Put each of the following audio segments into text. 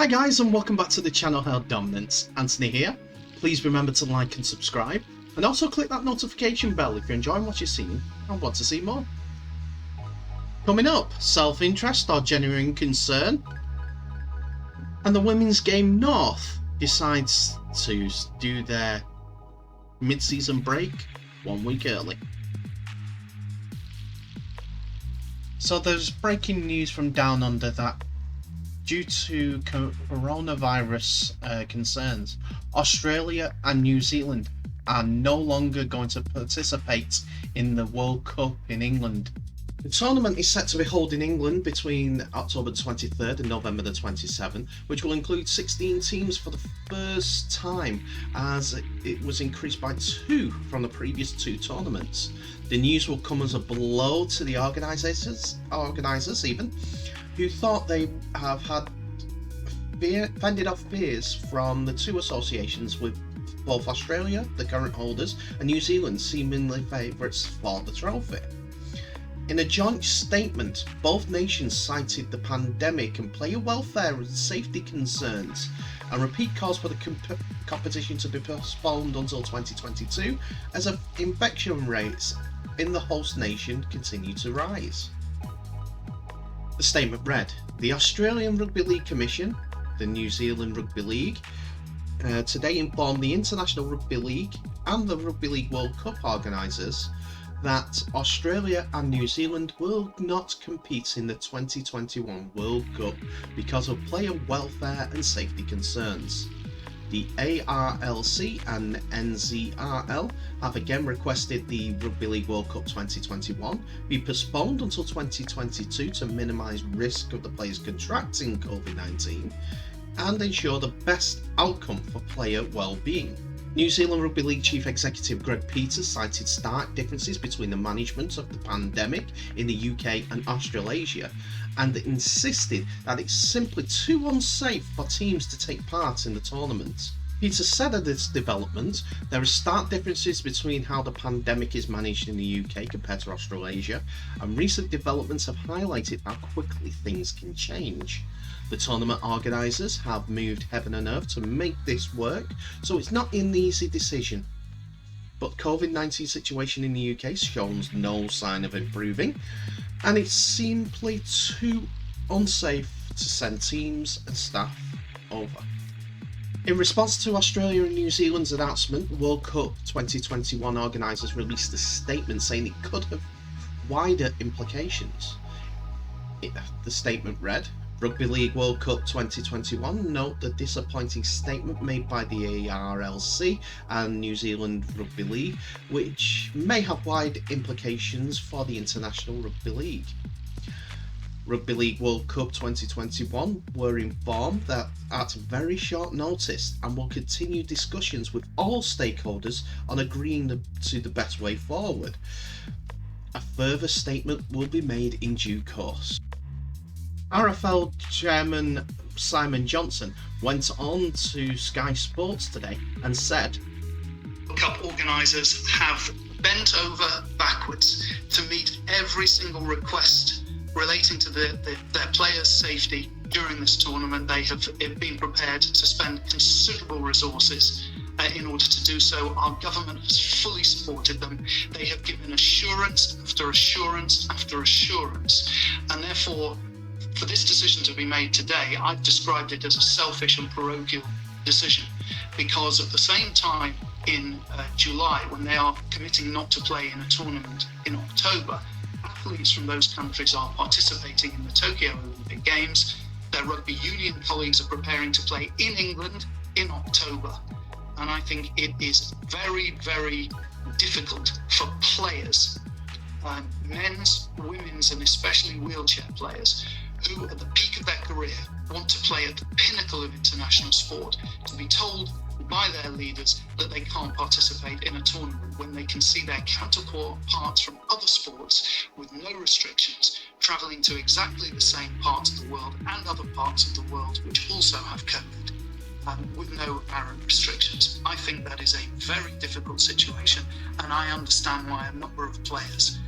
Hi guys, and welcome back to the channel Held Dominance. Anthony here. Please remember to like and subscribe, and also click that notification bell if you're enjoying what you're seeing and want to see more. Coming up, self-interest or genuine concern, and the women's game North decides to do their mid-season break 1 week early. So there's breaking news from down under that due to coronavirus concerns, Australia and New Zealand are no longer going to participate in the World Cup in England. The tournament is set to be held in England between October 23rd and November the 27th, which will include 16 teams for the first time, as it was increased by 2 from the previous 2 tournaments. The news will come as a blow to the organisers even, who thought they have had fended off fears from the 2 associations, with both Australia, the current holders, and New Zealand seemingly favourites for the trophy. In a joint statement, both nations cited the pandemic and player welfare and safety concerns, and repeat calls for the competition to be postponed until 2022 as infection rates in the host nation continue to rise. The statement read, "The Australian Rugby League Commission, the New Zealand Rugby League, today informed the International Rugby League and the Rugby League World Cup organisers that Australia and New Zealand will not compete in the 2021 World Cup because of player welfare and safety concerns. The ARLC and NZRL have again requested the Rugby League World Cup 2021 be postponed until 2022 to minimise risk of the players contracting COVID-19 and ensure the best outcome for player well-being." New Zealand Rugby League Chief Executive Greg Peters cited stark differences between the management of the pandemic in the UK and Australasia, and insisted that it's simply too unsafe for teams to take part in the tournament. Peters said of this development, "There are stark differences between how the pandemic is managed in the UK compared to Australasia, and recent developments have highlighted how quickly things can change. The tournament organisers have moved heaven and earth to make this work, so it's not an easy decision. But COVID-19 situation in the UK shows no sign of improving, and it's simply too unsafe to send teams and staff over." In response to Australia and New Zealand's announcement, World Cup 2021 organisers released a statement saying it could have wider implications. The statement read, "Rugby League World Cup 2021 note the disappointing statement made by the ARLC and New Zealand Rugby League, which may have wide implications for the International Rugby League. Rugby League World Cup 2021 were informed that at very short notice and will continue discussions with all stakeholders on agreeing to the best way forward. A further statement will be made in due course." RFL Chairman Simon Johnson went on to Sky Sports today and said, World Cup organisers have bent over backwards to meet every single request relating to their players' safety during this tournament. They have been prepared to spend considerable resources in order to do so. Our government has fully supported them. They have given assurance after assurance after assurance, and therefore, for this decision to be made today, I've described it as a selfish and parochial decision, because at the same time in July, when they are committing not to play in a tournament in October, athletes from those countries are participating in the Tokyo Olympic Games. Their rugby union colleagues are preparing to play in England in October. And I think it is very, very difficult for players, men's, women's, and especially wheelchair players, who at the peak of their career want to play at the pinnacle of international sport, to be told by their leaders that they can't participate in a tournament when they can see their counterparts from other sports with no restrictions travelling to exactly the same parts of the world and other parts of the world which also have COVID with no apparent restrictions. I think that is a very difficult situation, and I understand why a number of players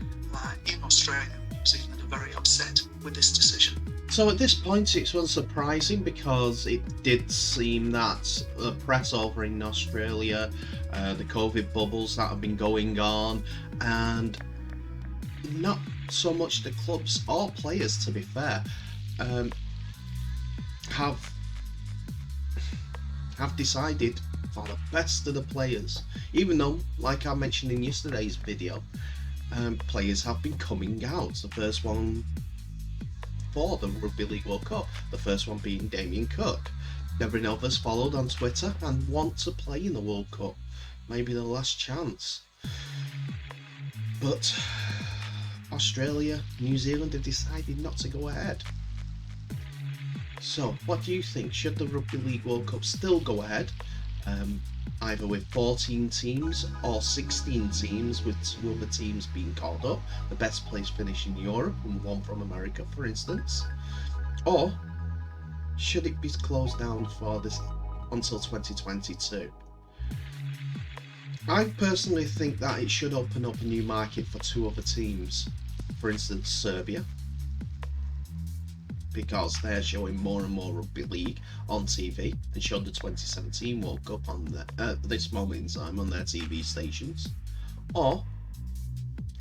in Australia and New Zealand are very upset with this decision. So at this point it's unsurprising, because it did seem that the press over in Australia, the COVID bubbles that have been going on, and not so much the clubs or players, to be fair, have decided for the best of the players, even though, like I mentioned in yesterday's video, players have been coming out. The first one for the Rugby League World Cup, the first one being Damien Cook. Everyone else followed on Twitter and want to play in the World Cup, maybe the last chance. But Australia, New Zealand have decided not to go ahead. So what do you think? Should the Rugby League World Cup still go ahead, either with 14 teams or 16 teams, with 2 other teams being called up, the best place finish in Europe and 1 from America, for instance? Or should it be closed down for this until 2022? I personally think that it should open up a new market for 2 other teams, for instance Serbia, because they're showing more and more rugby league on TV and showed the 2017 World Cup on this moment in time on their TV stations, or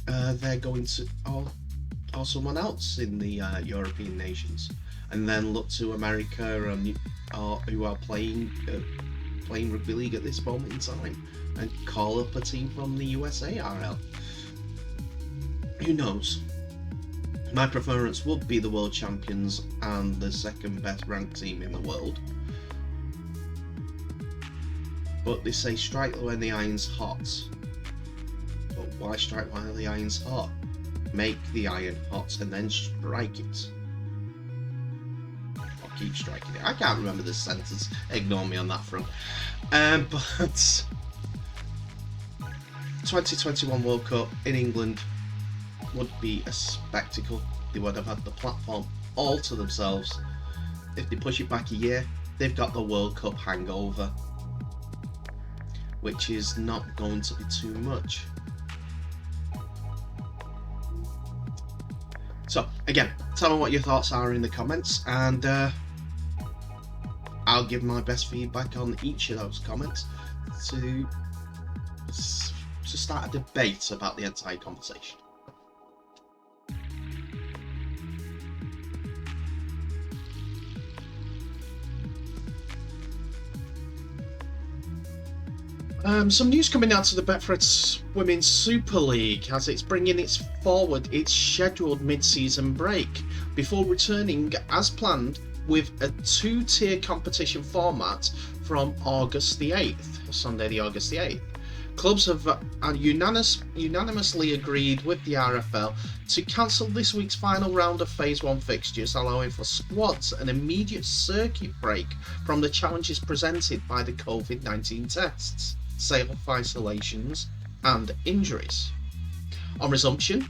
they're going to, or someone else in the European nations, and then look to America and who are playing rugby league at this moment in time, and call up a team from the USARL. Who knows? My preference would be the world champions and the second best ranked team in the world. But they say strike when the iron's hot. But why strike while the iron's hot? Make the iron hot and then strike it. Or keep striking it. I can't remember this sentence. Ignore me on that front. But 2021 World Cup in England would be a spectacle. They would have had the platform all to themselves. If they push it back a year, they've got the World Cup hangover, which is not going to be too much. So again, tell me what your thoughts are in the comments, and I'll give my best feedback on each of those comments to start a debate about the entire conversation. Some news coming out of the Betfred Women's Super League as it's bringing its scheduled mid-season break before returning as planned with a 2-tier competition format from August the 8th, Sunday the August the 8th. Clubs have unanimously agreed with the RFL to cancel this week's final round of Phase 1 fixtures, allowing for squads an immediate circuit break from the challenges presented by the COVID-19 tests, self-isolations and injuries. On resumption,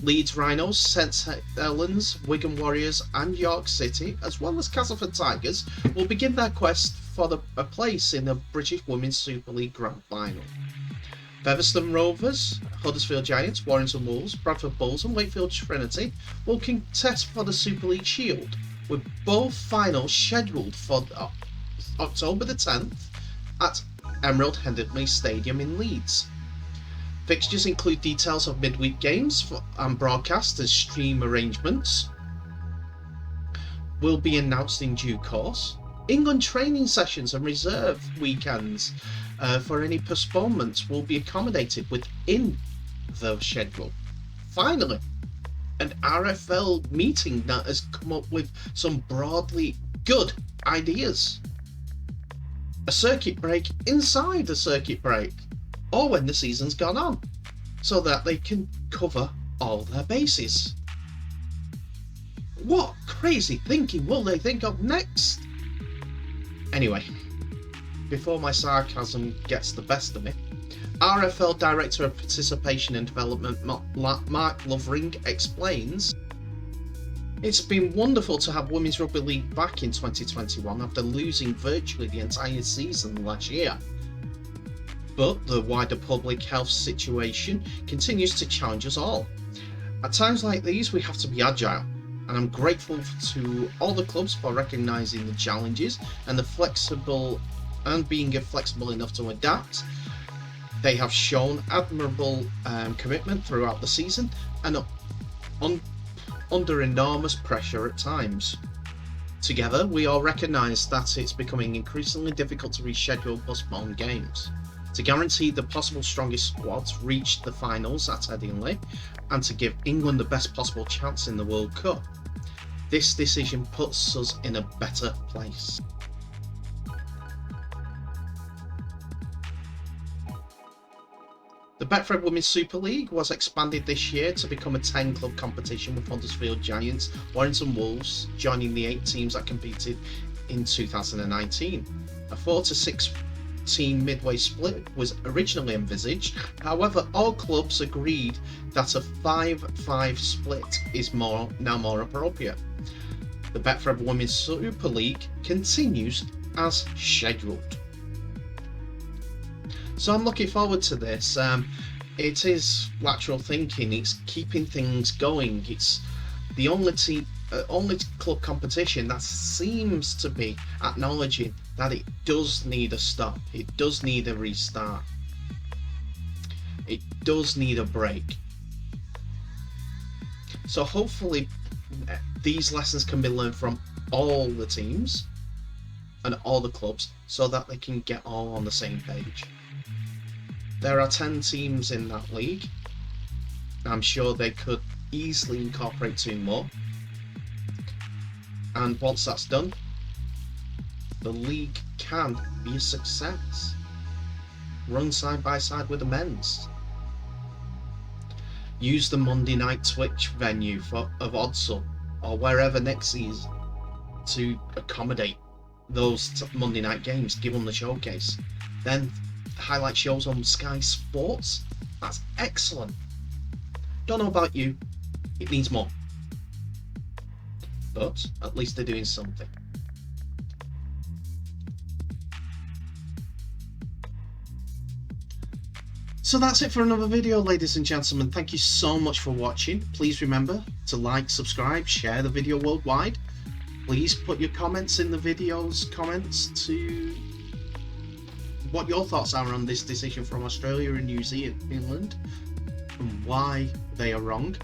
Leeds Rhinos, St Helens, Wigan Warriors and York City, as well as Castleford Tigers, will begin their quest for a place in the British Women's Super League Grand Final. Featherstone Rovers, Huddersfield Giants, Warrington Wolves, Bradford Bulls and Wakefield Trinity will contest for the Super League Shield, with both finals scheduled for October the 10th at Emerald Headingley Stadium in Leeds. Fixtures include details of midweek games and broadcast and stream arrangements will be announced in due course. England training sessions and reserve weekends for any postponements will be accommodated within the schedule. Finally, an RFL meeting that has come up with some broadly good ideas. A circuit break inside the circuit break, or when the season's gone on, so that they can cover all their bases. What crazy thinking will they think of next? Anyway, before my sarcasm gets the best of me, RFL Director of Participation and Development Mark Lovering explains, "It's been wonderful to have Women's Rugby League back in 2021 after losing virtually the entire season last year. But the wider public health situation continues to challenge us all. At times like these, we have to be agile. And I'm grateful to all the clubs for recognising the challenges and being flexible enough to adapt. They have shown admirable commitment throughout the season and under enormous pressure at times. Together, we all recognise that it's becoming increasingly difficult to reschedule postponed games. To guarantee the possible strongest squads reach the finals at Headingley and to give England the best possible chance in the World Cup. This decision puts us in a better place. The Betfred Women's Super League was expanded this year to become a 10-club competition, with Huddersfield Giants, Warrington Wolves joining the 8 teams that competed in 2019. A 4 to 6 team midway split was originally envisaged. However, all clubs agreed that a 5-5 split is now more appropriate. The Betfred Women's Super League continues as scheduled. So I'm looking forward to this. It is lateral thinking. It's keeping things going. It's the only club competition that seems to be acknowledging that it does need a stop. It does need a restart. It does need a break. So hopefully these lessons can be learned from all the teams and all the clubs so that they can get all on the same page. There are 10 teams in that league. I'm sure they could easily incorporate 2 more. And once that's done, the league can be a success. Run side by side with the men's. Use the Monday night Twitch venue of Odsal or wherever next season to accommodate those Monday night games. Give them the showcase. Then highlight shows on Sky Sports. That's excellent. Don't know about you, it needs more. But at least they're doing something. So that's it for another video, ladies and gentlemen. Thank you so much for watching. Please remember to like, subscribe, share the video worldwide. Please put your comments in the video's comments to what your thoughts are on this decision from Australia and New Zealand and why they are wrong.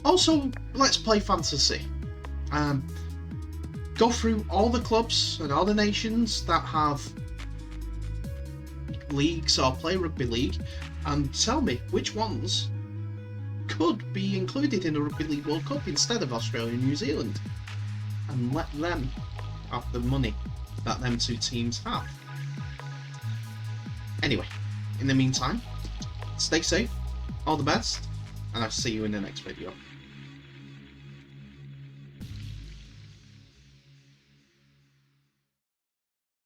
Also, let's play fantasy. Go through all the clubs and all the nations that have leagues or play rugby league and tell me which ones could be included in the Rugby League World Cup instead of Australia and New Zealand, and let them have the money that them 2 teams have. Anyway, in the meantime, stay safe, all the best, and I'll see you in the next video.